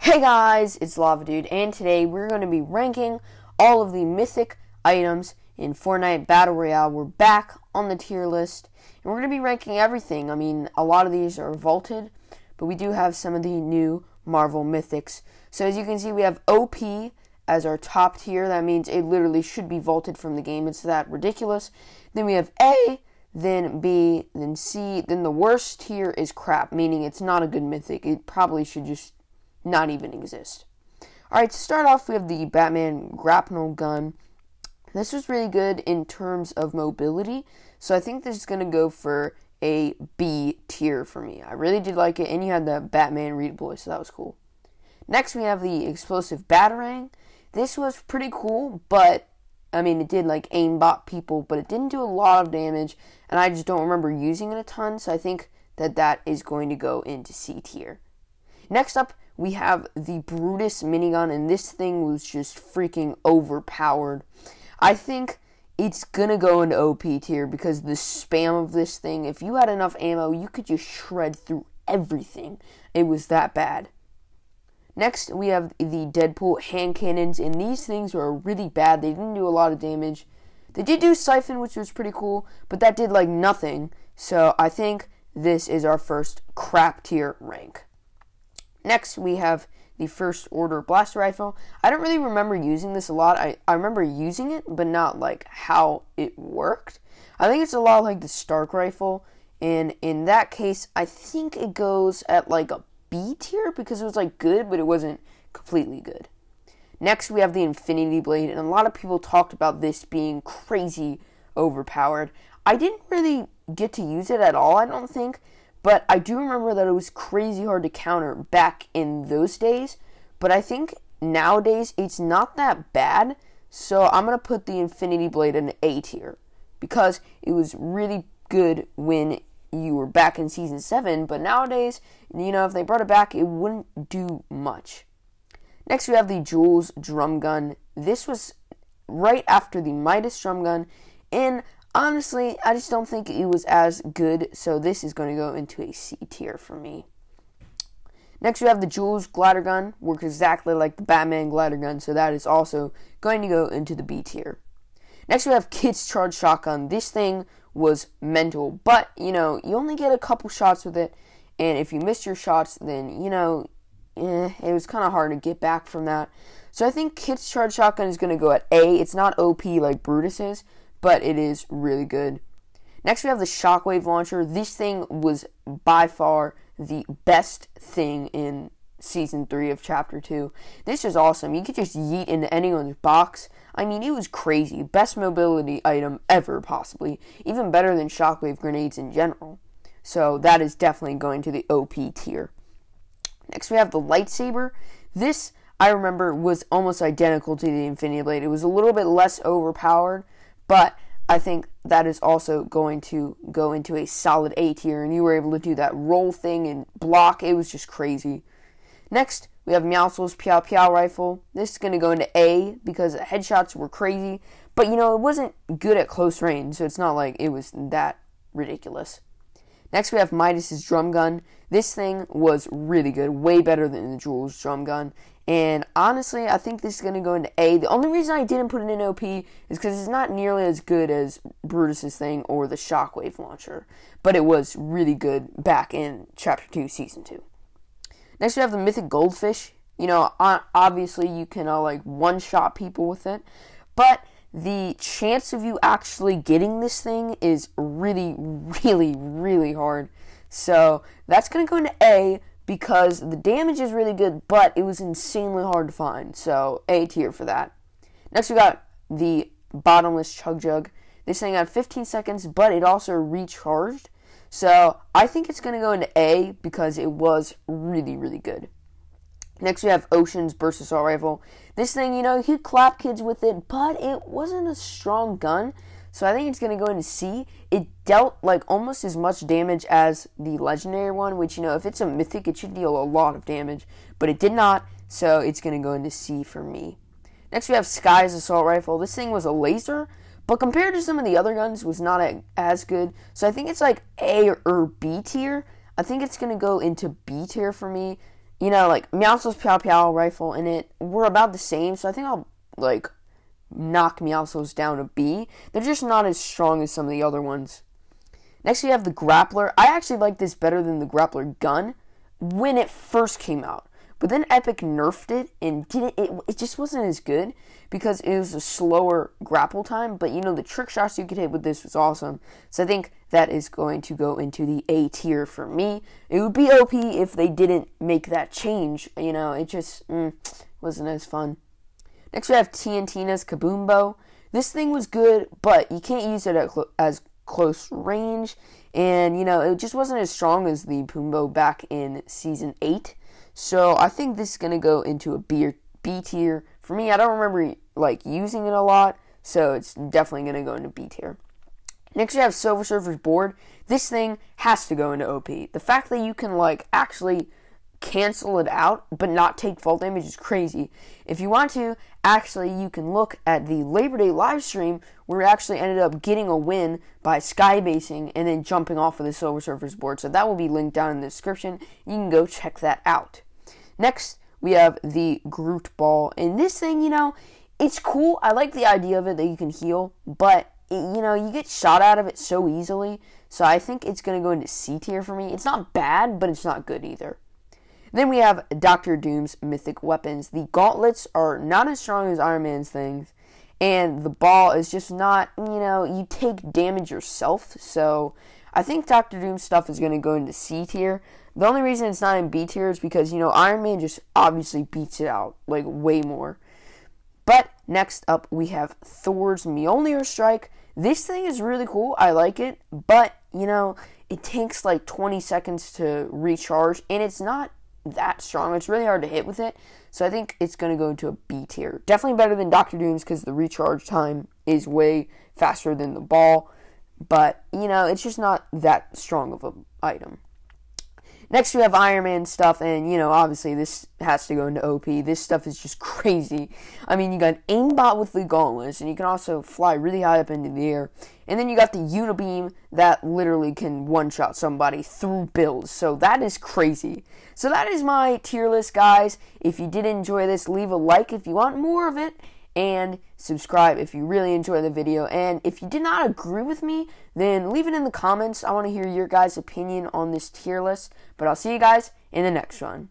Hey guys, it's Lava Dude, and today we're going to be ranking all of the mythic items in Fortnite Battle Royale. We're back on the tier list, and we're going to be ranking everything. I mean, a lot of these are vaulted, but we do have some of the new Marvel Mythics. So as you can see, we have OP as our top tier. That means it literally should be vaulted from the game. It's that ridiculous. Then we have A, then B, then C. Then the worst tier is crap, meaning it's not a good mythic. It probably should just not even exist. Alright, to start off, we have the Batman grapnel gun. This was really good in terms of mobility, so I think this is going to go for a B tier for me. I really did like it, and you had the Batman redeploy, so that was cool. Next, we have the explosive batarang. This was pretty cool, but, I mean, it did, like, aimbot people, but it didn't do a lot of damage, and I just don't remember using it a ton, so I think that that is going to go into C tier. Next up, we have the Brutus minigun, and this thing was just freaking overpowered. I think it's gonna go into OP tier because the spam of this thing, if you had enough ammo, you could just shred through everything. It was that bad. Next, we have the Deadpool hand cannons, and these things were really bad. They didn't do a lot of damage. They did do Siphon, which was pretty cool, but that did like nothing. So I think this is our first crap tier rank. Next, we have the First Order Blaster Rifle. I don't really remember using this a lot. I remember using it, but not like how it worked. I think it's a lot like the Stark Rifle, and in that case, I think it goes at like a B tier because it was like good, but it wasn't completely good. Next, we have the Infinity Blade, and a lot of people talked about this being crazy overpowered. I didn't really get to use it at all, I don't think. But I do remember that it was crazy hard to counter back in those days. But I think nowadays it's not that bad. So I'm going to put the Infinity Blade in A tier. Because it was really good when you were back in Season 7. But nowadays, you know, if they brought it back, it wouldn't do much. Next we have the Jules drum gun. This was right after the Midas drum gun. And honestly, I just don't think it was as good, so this is going to go into a C tier for me. Next, we have the Jules glider gun. Works exactly like the Batman glider gun, so that is also going to go into the B tier. Next, we have Kid's Charge Shotgun. This thing was mental, but, you know, you only get a couple shots with it, and if you missed your shots, then, you know, it was kind of hard to get back from that. So I think Kid's Charge Shotgun is going to go at A. It's not OP like Brutus is, but it is really good. Next, we have the Shockwave Launcher. This thing was by far the best thing in Season 3 of Chapter 2. This is awesome. You could just yeet into anyone's box. I mean, it was crazy. Best mobility item ever, possibly. Even better than Shockwave Grenades in general. So that is definitely going to the OP tier. Next, we have the Lightsaber. This, I remember, was almost identical to the Infinity Blade. It was a little bit less overpowered, but I think that is also going to go into a solid A tier, and you were able to do that roll thing and block. It was just crazy. Next, we have Meowscles Piao Piao Rifle. This is going to go into A because the headshots were crazy, but you know, it wasn't good at close range, so it's not like it was that ridiculous. Next, we have Midas's drum gun. This thing was really good, way better than the Jules drum gun. And honestly, I think this is going to go into A. The only reason I didn't put it in OP is because it's not nearly as good as Brutus's thing or the Shockwave Launcher. But it was really good back in Chapter 2, Season 2. Next, we have the Mythic Goldfish. You know, obviously you can like one-shot people with it. But the chance of you actually getting this thing is really, really, really hard. So that's going to go into A because the damage is really good, but it was insanely hard to find. So A tier for that. Next we got the Bottomless Chug Jug. This thing had 15 seconds, but it also recharged. So I think it's going to go into A because it was really, really good. Next, we have Ocean's Burst Assault Rifle. This thing, you know, you could clap kids with it, but it wasn't a strong gun. So I think it's going to go into C. It dealt, like, almost as much damage as the Legendary one, which, you know, if it's a Mythic, it should deal a lot of damage. But it did not, so it's going to go into C for me. Next, we have Sky's Assault Rifle. This thing was a laser, but compared to some of the other guns, was not as good. So I think it's, like, A or B tier. I think it's going to go into B tier for me. you know, like, Meowscles Pow Pow rifle and it were about the same, so I think I'll, like, knock Meowscles down to B. They're just not as strong as some of the other ones. Next we have the Grappler. I actually like this better than the Grappler gun when it first came out. But then Epic nerfed it and it just wasn't as good because it was a slower grapple time. But, you know, the trick shots you could hit with this was awesome. So I think that is going to go into the A tier for me. It would be OP if they didn't make that change. You know, it just wasn't as fun. Next we have TNTina's Kaboombo. This thing was good, but you can't use it at as close range. And, you know, it just wasn't as strong as the Pumboo back in Season 8. So I think this is going to go into a B tier. For me, I don't remember, like, using it a lot, so it's definitely going to go into B tier. Next, we have Silver Surfer's Board. This thing has to go into OP. The fact that you can, like, actually cancel it out but not take fall damage is crazy. If you want to, actually, you can look at the Labor Day live stream where we actually ended up getting a win by skybasing and then jumping off of the Silver Surfer's Board. So that will be linked down in the description. You can go check that out. Next, we have the Groot Ball. And this thing, you know, it's cool. I like the idea of it that you can heal, but, you know, you get shot out of it so easily. So I think it's going to go into C tier for me. It's not bad, but it's not good either. Then we have Dr. Doom's Mythic Weapons. The gauntlets are not as strong as Iron Man's things, and the ball is just not, you know, you take damage yourself. So I think Dr. Doom's stuff is going to go into C tier. The only reason it's not in B tier is because, you know, Iron Man just obviously beats it out, like, way more. But next up, we have Thor's Mjolnir Strike. This thing is really cool. I like it, but, you know, it takes like 20 seconds to recharge, and it's not that strong. It's really hard to hit with it, so I think it's going to go into a B tier. Definitely better than Dr. Doom's because the recharge time is way faster than the ball, but, you know, it's just not that strong of an item. Next, we have Iron Man stuff, and, you know, obviously this has to go into OP. This stuff is just crazy. I mean, you got aimbot with the gauntlets, and you can also fly really high up into the air. And then you got the Unibeam that literally can one-shot somebody through builds. So that is crazy. So that is my tier list, guys. If you did enjoy this, leave a like if you want more of it. And subscribe if you really enjoy the video. And if you did not agree with me, then leave it in the comments. I want to hear your guys' opinion on this tier list. But I'll see you guys in the next one.